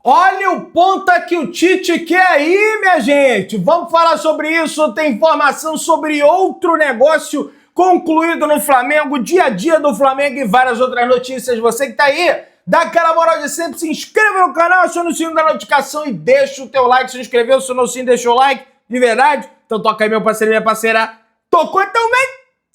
Olha o ponta que o Tite quer aí, minha gente. Vamos falar sobre isso. Tem informação sobre outro negócio concluído no Flamengo, dia a dia do Flamengo e várias outras notícias. Você que tá aí, dá aquela moral de sempre, se inscreva no canal, aciona o sino da notificação e deixa o teu like. Se inscreveu, acionou o sino, deixou o like, de verdade? Então toca aí, meu parceiro e minha parceira. Tocou então bem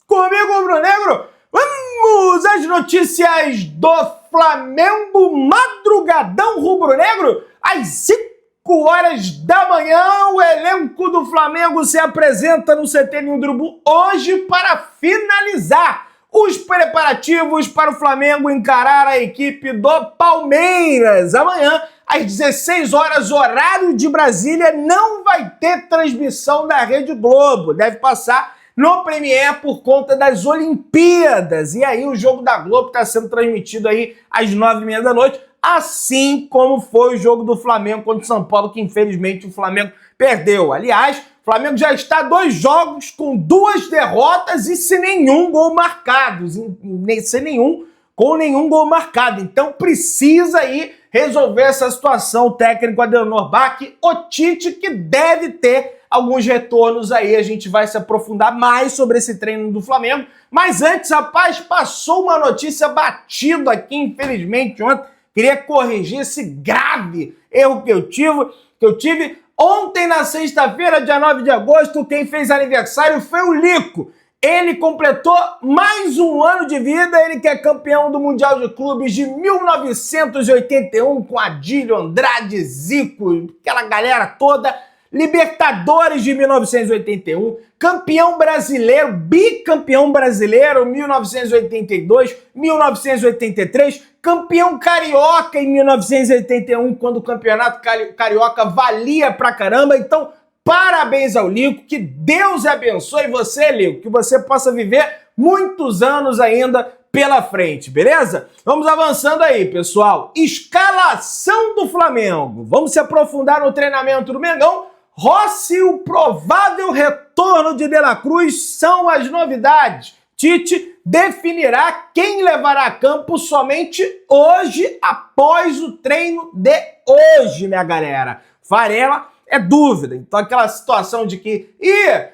comigo, Bruno Negro. Vamos às notícias do Flamengo, madrugadão rubro-negro, às 5 horas da manhã, o elenco do Flamengo se apresenta no CT Ninho do Urubu hoje para finalizar os preparativos para o Flamengo encarar a equipe do Palmeiras. Amanhã, às 16 horas, horário de Brasília, não vai ter transmissão da Rede Globo, deve passar no Premiere por conta das Olimpíadas. E aí o jogo da Globo está sendo transmitido aí às 9h30 da noite, assim como foi o jogo do Flamengo contra o São Paulo, que infelizmente o Flamengo perdeu. Aliás, o Flamengo já está 2 jogos com 2 derrotas e sem nenhum gol marcado. Com nenhum gol marcado. Então precisa aí resolver essa situação. O técnico Adenor Bach, o Tite, que deve ter alguns retornos aí, a gente vai se aprofundar mais sobre esse treino do Flamengo. Mas antes, rapaz, passou uma notícia batida aqui, infelizmente, ontem. Queria corrigir esse grave erro que eu tive. Ontem, na sexta-feira, dia 9 de agosto, quem fez aniversário foi o Lico. Ele completou mais um ano de vida, ele que é campeão do Mundial de Clubes de 1981, com Adílio, Andrade, Zico, aquela galera toda. Libertadores de 1981, campeão brasileiro, bicampeão brasileiro 1982, 1983, campeão carioca em 1981, quando o campeonato carioca valia pra caramba. Então, parabéns ao Lico, que Deus abençoe você, Lico, que você possa viver muitos anos ainda pela frente, beleza? Vamos avançando aí, pessoal. Escalação do Flamengo. Vamos se aprofundar no treinamento do Mengão. Rossi e o provável retorno de De La Cruz são as novidades. Tite definirá quem levará a campo somente hoje, após o treino de hoje, minha galera. Varela é dúvida. Então aquela situação de que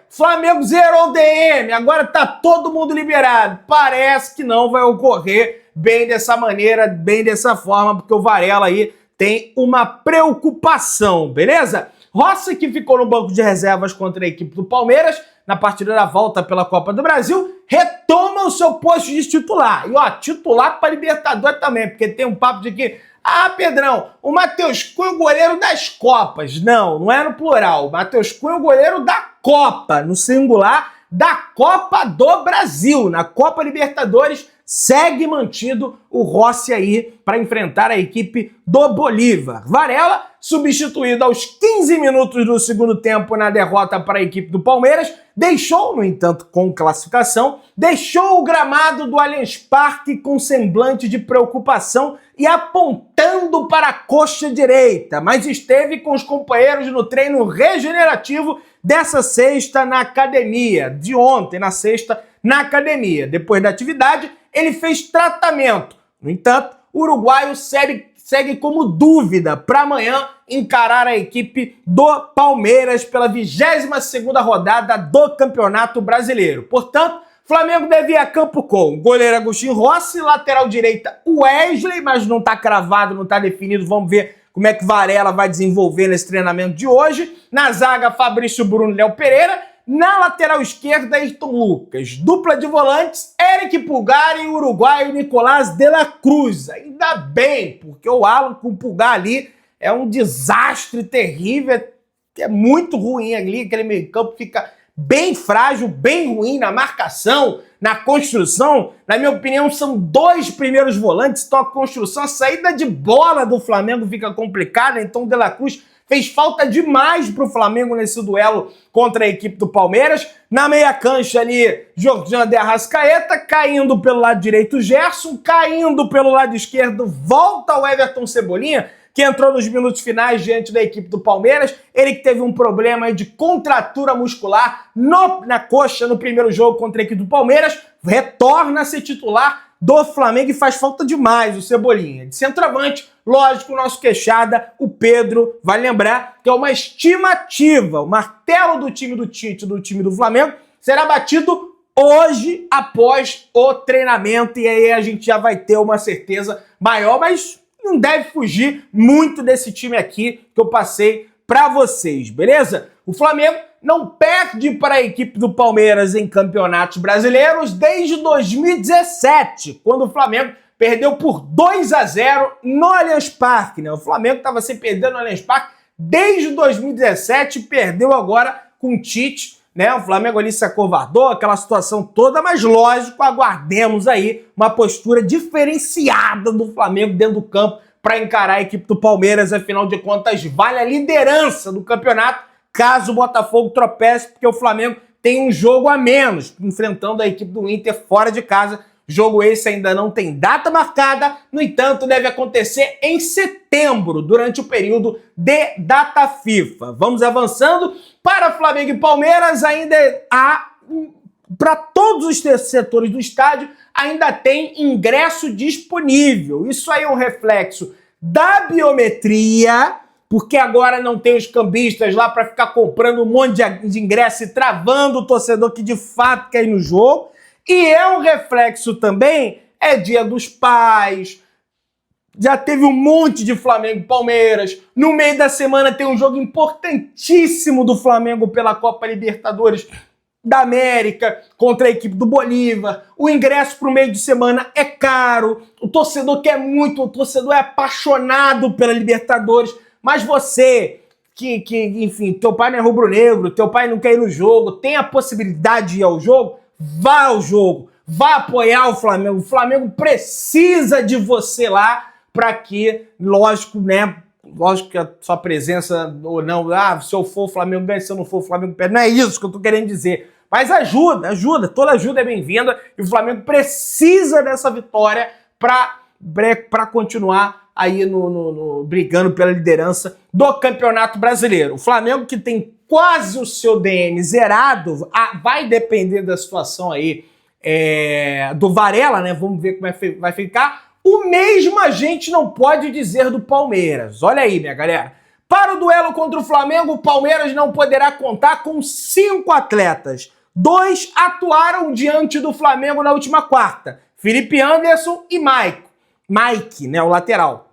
Flamengo zerou o DM, agora tá todo mundo liberado. Parece que não vai ocorrer bem dessa maneira, bem dessa forma, porque o Varela aí tem uma preocupação, beleza? Rossi, que ficou no banco de reservas contra a equipe do Palmeiras, na partida da volta pela Copa do Brasil, retoma o seu posto de titular. E titular para Libertadores também, porque tem um papo de que, Pedrão, o Matheus Cunha é o goleiro das Copas. Não é no plural. O Matheus Cunha é o goleiro da Copa, no singular, da Copa do Brasil. Na Copa Libertadores, segue mantido o Rossi aí para enfrentar a equipe do Bolívar. Varela, substituído aos 15 minutos do segundo tempo na derrota para a equipe do Palmeiras, deixou, no entanto, com classificação, deixou o gramado do Allianz Parque com semblante de preocupação e apontando para a coxa direita, mas esteve com os companheiros no treino regenerativo dessa sexta na academia, de ontem, na sexta, na academia. Depois da atividade, ele fez tratamento. No entanto, o uruguaio segue como dúvida para amanhã encarar a equipe do Palmeiras pela 22ª rodada do Campeonato Brasileiro. Portanto, Flamengo deve ir a campo com goleiro Agostinho Rossi, lateral direita Wesley, mas não está cravado, não está definido. Vamos ver como é que Varela vai desenvolver nesse treinamento de hoje. Na zaga, Fabrício Bruno e Léo Pereira. Na lateral esquerda, Ayrton Lucas. Dupla de volantes, Eric Pulgar e o uruguaio Nicolás de la Cruz. Ainda bem, porque o Alan com o Pulgar ali é um desastre terrível, é muito ruim ali, aquele meio campo fica bem frágil, bem ruim na marcação, na construção. Na minha opinião, são 2 primeiros volantes, então a construção, a saída de bola do Flamengo fica complicada, então o De La Cruz fez falta demais para o Flamengo nesse duelo contra a equipe do Palmeiras. Na meia cancha ali, Jorginho de Arrascaeta, caindo pelo lado direito Gerson, caindo pelo lado esquerdo, volta o Everton Cebolinha, que entrou nos minutos finais diante da equipe do Palmeiras. Ele que teve um problema de contratura muscular na coxa no primeiro jogo contra a equipe do Palmeiras, retorna a ser titular do Flamengo e faz falta demais o Cebolinha. De centroavante, lógico, o nosso queixada, o Pedro, vai lembrar que é uma estimativa. O martelo do time do Tite, do time do Flamengo, será batido hoje após o treinamento e aí a gente já vai ter uma certeza maior, mas não deve fugir muito desse time aqui que eu passei para vocês, beleza? O Flamengo não perde para a equipe do Palmeiras em campeonatos brasileiros desde 2017, quando o Flamengo perdeu por 2-0 no Allianz Parque, né? O Flamengo estava sem perder no Allianz Parque desde 2017, perdeu agora com o Tite, né? O Flamengo ali se acovardou, aquela situação toda, mas lógico, aguardemos aí uma postura diferenciada do Flamengo dentro do campo para encarar a equipe do Palmeiras, afinal de contas, vale a liderança do campeonato, caso o Botafogo tropece, porque o Flamengo tem um jogo a menos, enfrentando a equipe do Inter fora de casa. Jogo esse ainda não tem data marcada, no entanto, deve acontecer em setembro, durante o período de data FIFA. Vamos avançando. Para Flamengo e Palmeiras, ainda há, para todos os setores do estádio, ainda tem ingresso disponível. Isso aí é um reflexo da biometria, porque agora não tem os cambistas lá para ficar comprando um monte de ingresso e travando o torcedor que de fato quer ir no jogo. E é um reflexo também, é Dia dos Pais, já teve um monte de Flamengo e Palmeiras, no meio da semana tem um jogo importantíssimo do Flamengo pela Copa Libertadores da América contra a equipe do Bolívar, o ingresso para o meio de semana é caro, o torcedor quer muito, o torcedor é apaixonado pela Libertadores, mas você, que enfim, teu pai não é rubro-negro, teu pai não quer ir no jogo, tem a possibilidade de ir ao jogo, vá ao jogo, vá apoiar o Flamengo precisa de você lá para que, lógico, né, lógico que a sua presença ou não, se eu for o Flamengo ganha, se eu não for o Flamengo perde, não é isso que eu tô querendo dizer, mas ajuda, toda ajuda é bem-vinda e o Flamengo precisa dessa vitória para continuar aí brigando pela liderança do Campeonato Brasileiro. O Flamengo que tem quase o seu DM zerado, vai depender da situação aí do Varela, né? Vamos ver como vai ficar. O mesmo a gente não pode dizer do Palmeiras. Olha aí, minha galera. Para o duelo contra o Flamengo, o Palmeiras não poderá contar com 5 atletas. 2 atuaram diante do Flamengo na última quarta. Felipe Anderson e Mike, né, o lateral.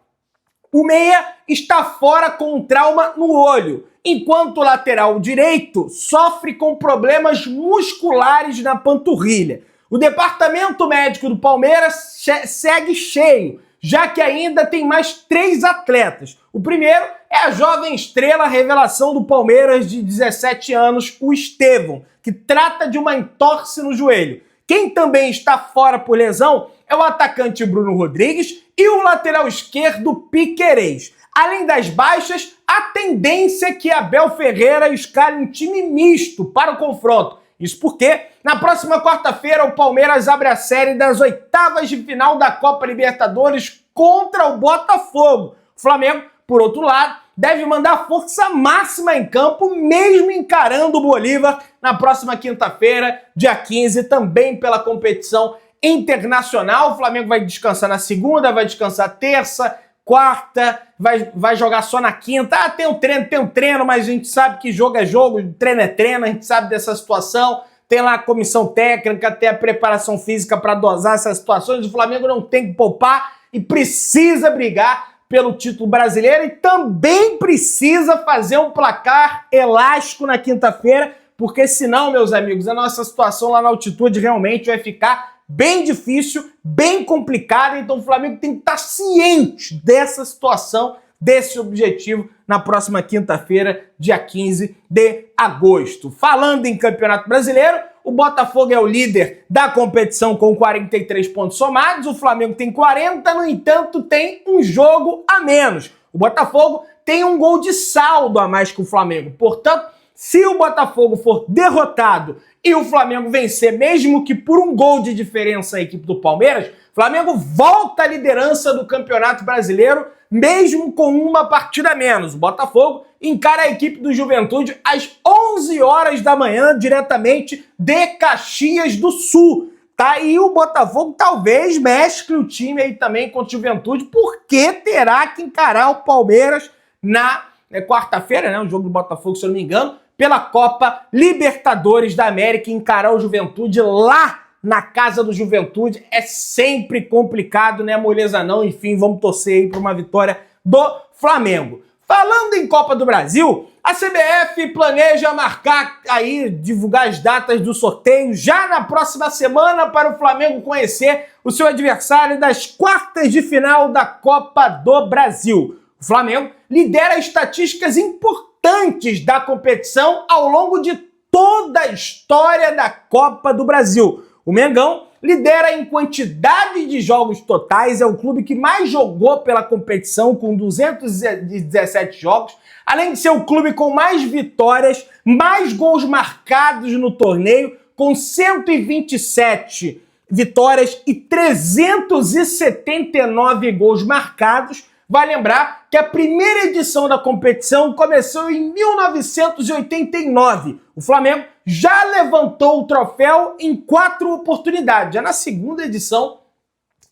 O meia está fora com um trauma no olho, enquanto o lateral direito sofre com problemas musculares na panturrilha. O departamento médico do Palmeiras segue cheio, já que ainda tem mais 3 atletas. O primeiro é a jovem estrela revelação do Palmeiras de 17 anos, o Estevão, que trata de uma entorse no joelho. Quem também está fora por lesão é o atacante Bruno Rodrigues e o lateral esquerdo Piquerez. Além das baixas, a tendência é que Abel Ferreira escale um time misto para o confronto. Isso porque, na próxima quarta-feira, o Palmeiras abre a série das oitavas de final da Copa Libertadores contra o Botafogo. O Flamengo, por outro lado, deve mandar força máxima em campo, mesmo encarando o Bolívar na próxima quinta-feira, dia 15, também pela competição internacional. O Flamengo vai descansar na segunda, vai descansar terça, quarta, vai jogar só na quinta. Tem um treino, mas a gente sabe que jogo é jogo, treino é treino, a gente sabe dessa situação. Tem lá a comissão técnica, tem a preparação física para dosar essas situações. O Flamengo não tem que poupar e precisa brigar pelo título brasileiro e também precisa fazer um placar elástico na quinta-feira, porque senão, meus amigos, a nossa situação lá na altitude realmente vai ficar bem difícil, bem complicada, então o Flamengo tem que estar ciente dessa situação, desse objetivo na próxima quinta-feira, dia 15 de agosto. Falando em Campeonato Brasileiro, o Botafogo é o líder da competição com 43 pontos somados, o Flamengo tem 40, no entanto tem um jogo a menos. O Botafogo tem um gol de saldo a mais que o Flamengo, portanto, se o Botafogo for derrotado e o Flamengo vencer, mesmo que por um gol de diferença a equipe do Palmeiras, o Flamengo volta à liderança do Campeonato Brasileiro, mesmo com uma partida a menos. O Botafogo encara a equipe do Juventude às 11 horas da manhã, diretamente de Caxias do Sul. tá? E o Botafogo talvez mescle o time aí também contra o Juventude, porque terá que encarar o Palmeiras na quarta-feira, né? O jogo do Botafogo, se eu não me engano, pela Copa Libertadores da América, encarar o Juventude lá na casa do Juventude é sempre complicado, né, moleza não? Enfim, vamos torcer aí para uma vitória do Flamengo. Falando em Copa do Brasil, a CBF planeja marcar aí, divulgar as datas do sorteio já na próxima semana para o Flamengo conhecer o seu adversário das quartas de final da Copa do Brasil. O Flamengo lidera estatísticas importantes da competição ao longo de toda a história da Copa do Brasil. O Mengão lidera em quantidade de jogos totais, é o clube que mais jogou pela competição, com 217 jogos, além de ser o clube com mais vitórias, mais gols marcados no torneio, com 127 vitórias e 379 gols marcados. Vai lembrar que a primeira edição da competição começou em 1989. O Flamengo já levantou o troféu em 4 oportunidades. Já na segunda edição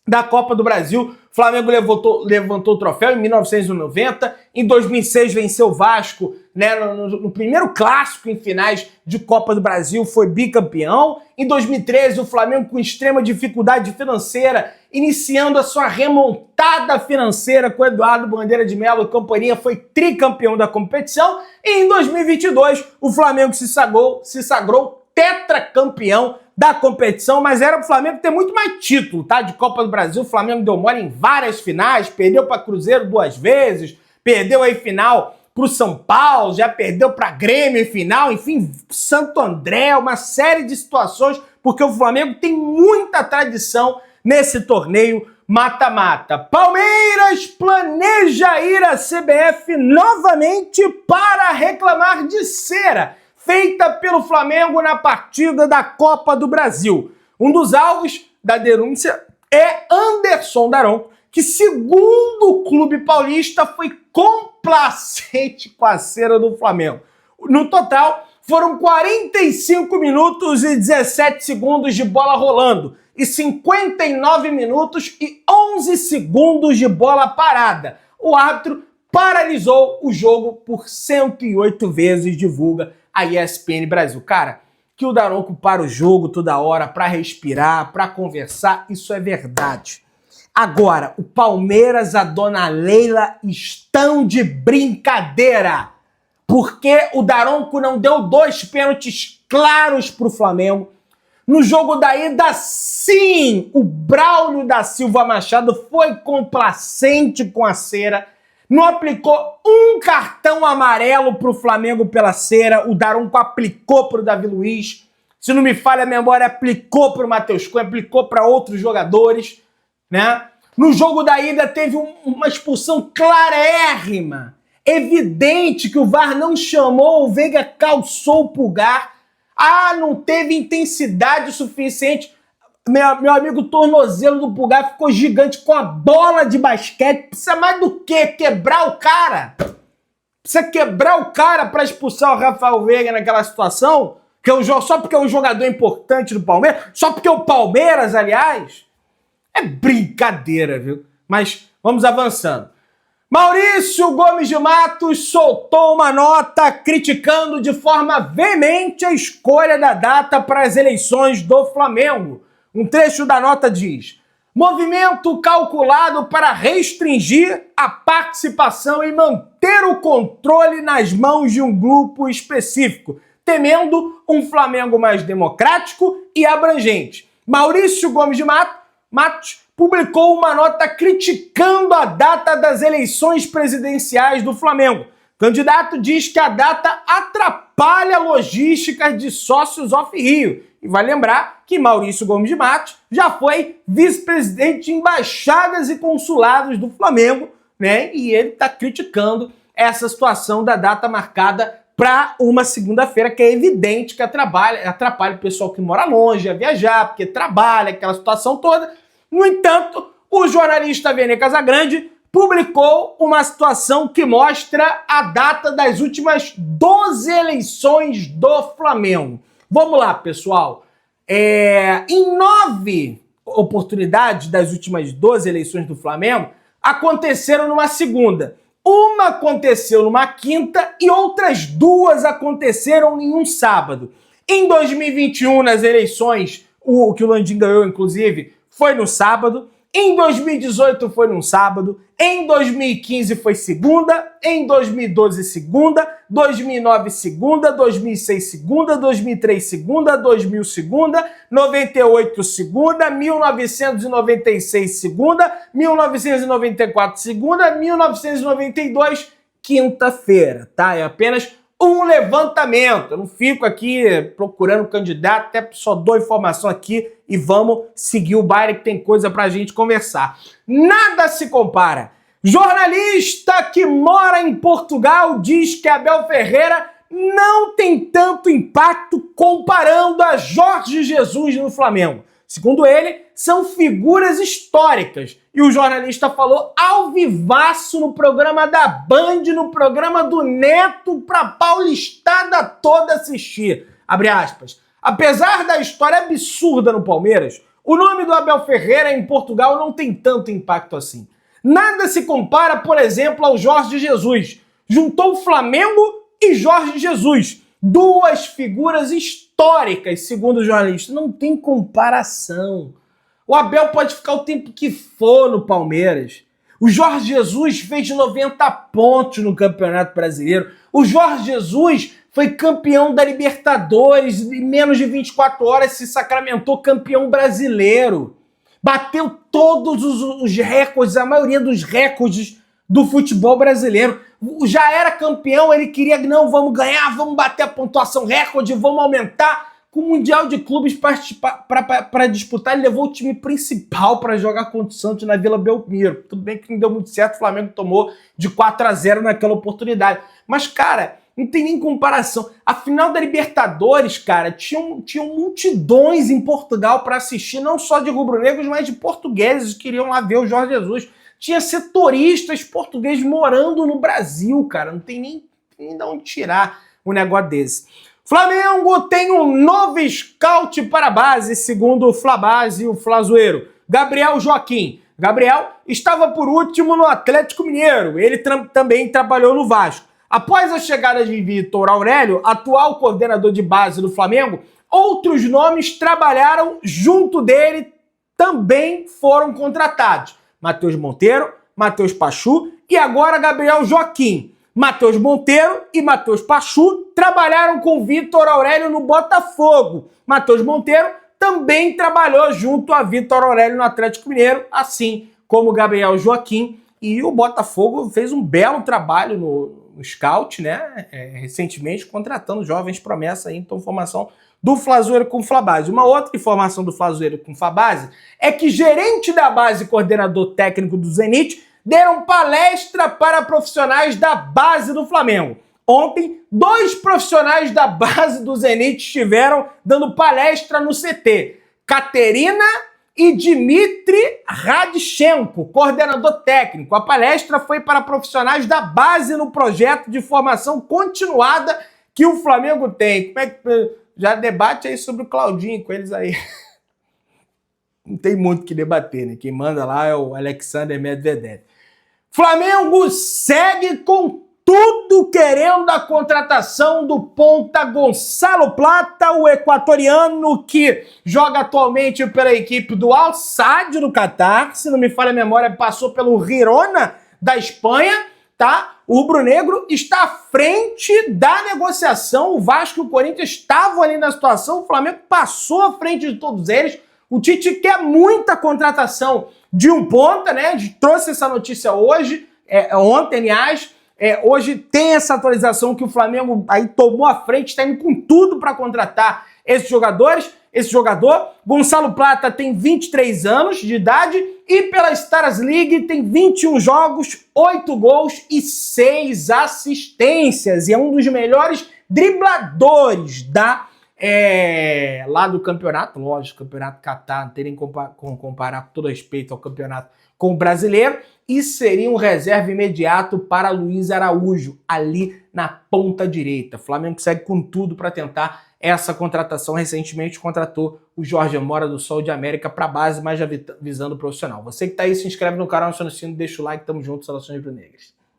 da Copa do Brasil, o Flamengo levantou o troféu em 1990. Em 2006 venceu o Vasco, né, no primeiro clássico em finais de Copa do Brasil, foi bicampeão. Em 2013, o Flamengo, com extrema dificuldade financeira, iniciando a sua remontada financeira com Eduardo Bandeira de Melo e companhia, foi tricampeão da competição. E em 2022, o Flamengo se sagrou tetracampeão da competição, mas era pro Flamengo ter muito mais título, tá? De Copa do Brasil, o Flamengo deu mole em várias finais, perdeu para Cruzeiro 2 vezes, perdeu aí final pro São Paulo, já perdeu para Grêmio em final, enfim, Santo André, uma série de situações, porque o Flamengo tem muita tradição nesse torneio mata-mata. Palmeiras planeja ir à CBF novamente para reclamar de cera feita pelo Flamengo na partida da Copa do Brasil. Um dos alvos da denúncia é Anderson Daronco, que, segundo o clube paulista, foi complacente com a cera do Flamengo. No total, foram 45 minutos e 17 segundos de bola rolando e 59 minutos e 11 segundos de bola parada. O árbitro paralisou o jogo por 108 vezes, divulga a ESPN Brasil. Cara, que o Daronco para o jogo toda hora para respirar, para conversar, isso é verdade. Agora, o Palmeiras, a dona Leila estão de brincadeira, porque o Daronco não deu 2 pênaltis claros para o Flamengo. No jogo da ida, sim, o Braulio da Silva Machado foi complacente com a cera, não aplicou um cartão amarelo para o Flamengo pela cera, o Daronco aplicou para o Davi Luiz, se não me falha a memória, aplicou para o Matheus Cunha, aplicou para outros jogadores, né? No jogo da ida teve uma expulsão clarérrima, evidente que o VAR não chamou, o Veiga calçou o pulgar, não teve intensidade suficiente. Meu amigo tornozelo do pulgar ficou gigante com a bola de basquete. Precisa mais do quê? Quebrar o cara? Precisa quebrar o cara para expulsar o Rafael Veiga naquela situação? Só porque é um jogador importante do Palmeiras? Só porque o Palmeiras, aliás? É brincadeira, viu? Mas vamos avançando. Maurício Gomes de Matos soltou uma nota criticando de forma veemente a escolha da data para as eleições do Flamengo. Um trecho da nota diz: movimento calculado para restringir a participação e manter o controle nas mãos de um grupo específico, temendo um Flamengo mais democrático e abrangente. Maurício Gomes de Matos publicou uma nota criticando a data das eleições presidenciais do Flamengo. O candidato diz que a data atrapalha a logística de sócios off-Rio. E vai lembrar que Maurício Gomes de Matos já foi vice-presidente de embaixadas e consulados do Flamengo, né? E ele está criticando essa situação da data marcada para uma segunda-feira, que é evidente que atrapalha o pessoal que mora longe a viajar, porque trabalha, aquela situação toda. No entanto, o jornalista Vene Casagrande publicou uma situação que mostra a data das últimas 12 eleições do Flamengo. Vamos lá, pessoal. Em 9 oportunidades das últimas 12 eleições do Flamengo, aconteceram numa segunda. Uma aconteceu numa quinta e outras 2 aconteceram em um sábado. Em 2021, nas eleições, o que o Landim ganhou, inclusive, foi no sábado. Em 2018 foi num sábado, em 2015 foi segunda, em 2012 segunda, 2009 segunda, 2006 segunda, 2003 segunda, 2000 segunda, 98 segunda, 1996 segunda, 1994 segunda, 1992 quinta-feira, tá? É apenas um levantamento. Eu não fico aqui procurando candidato, até só dou informação aqui e vamos seguir o baile que tem coisa pra gente conversar. Nada se compara. Jornalista que mora em Portugal diz que Abel Ferreira não tem tanto impacto comparando a Jorge Jesus no Flamengo. Segundo ele, são figuras históricas. E o jornalista falou ao vivaço no programa da Band, no programa do Neto, pra paulistada toda assistir. Abre aspas. Apesar da história absurda no Palmeiras, o nome do Abel Ferreira em Portugal não tem tanto impacto assim. Nada se compara, por exemplo, ao Jorge Jesus. Juntou Flamengo e Jorge Jesus. 2 figuras históricas, segundo o jornalista. Não tem comparação. O Abel pode ficar o tempo que for no Palmeiras. O Jorge Jesus fez 90 pontos no Campeonato Brasileiro. O Jorge Jesus foi campeão da Libertadores. Em menos de 24 horas se sacramentou campeão brasileiro. Bateu todos os recordes, a maioria dos recordes do futebol brasileiro. Já era campeão, ele queria, não, vamos ganhar, vamos bater a pontuação recorde, vamos aumentar. Com o Mundial de Clubes para disputar, ele levou o time principal para jogar contra o Santos na Vila Belmiro. Tudo bem que não deu muito certo, o Flamengo tomou de 4-0 naquela oportunidade. Mas, cara, não tem nem comparação. A final da Libertadores, cara, tinham multidões em Portugal para assistir, não só de rubro-negros, mas de portugueses que queriam lá ver o Jorge Jesus. Tinha setoristas portugueses morando no Brasil, cara. Não tem nem de onde tirar um negócio desse. Flamengo tem um novo scout para a base, segundo o Flabase e o Flazoeiro. Gabriel Joaquim. Gabriel estava por último no Atlético Mineiro. Ele também trabalhou no Vasco. Após a chegada de Vitor Aurélio, atual coordenador de base do Flamengo, outros nomes trabalharam junto dele, também foram contratados. Matheus Monteiro, Matheus Pachu e agora Gabriel Joaquim. Matheus Monteiro e Matheus Pachu trabalharam com Vitor Aurélio no Botafogo. Matheus Monteiro também trabalhou junto a Vitor Aurélio no Atlético Mineiro, assim como Gabriel Joaquim. E o Botafogo fez um belo trabalho no scout, né? Recentemente, contratando jovens promessas aí, então formação do Flazoeiro com o Flabase. Uma outra informação do Flazoeiro com o Flabase é que gerente da base e coordenador técnico do Zenit deram palestra para profissionais da base do Flamengo. Ontem, 2 profissionais da base do Zenit estiveram dando palestra no CT. Caterina e Dmitry Radchenko, coordenador técnico. A palestra foi para profissionais da base no projeto de formação continuada que o Flamengo tem. Como é que já debate aí sobre o Claudinho com eles aí? Não tem muito o que debater, né? Quem manda lá é o Alexander Medvedev. Flamengo segue com tudo querendo a contratação do ponta Gonçalo Plata, o equatoriano que joga atualmente pela equipe do Al Sadd do Catar, se não me falha a memória, passou pelo Girona da Espanha, tá? O rubro-negro está à frente da negociação, o Vasco e o Corinthians estavam ali na situação, o Flamengo passou à frente de todos eles. O Tite quer muita contratação de um ponta, né? Trouxe essa notícia hoje, ontem, aliás. Hoje tem essa atualização que o Flamengo aí tomou a frente, está indo com tudo para contratar esses jogadores. Esse jogador, Gonçalo Plata, tem 23 anos de idade e pela Stars League tem 21 jogos, 8 gols e 6 assistências. E é um dos melhores dribladores lá do campeonato, lógico, campeonato Catar, não tem nem como comparar com todo respeito ao campeonato com o brasileiro, e seria um reserva imediato para Luiz Araújo, ali na ponta direita. O Flamengo segue com tudo para tentar essa contratação. Recentemente contratou o Jorge Mora do Sol de América para a base, mas já visando o profissional. Você que tá aí, se inscreve no canal, aciona o sino, deixa o like, tamo junto, saudações rubro-negras.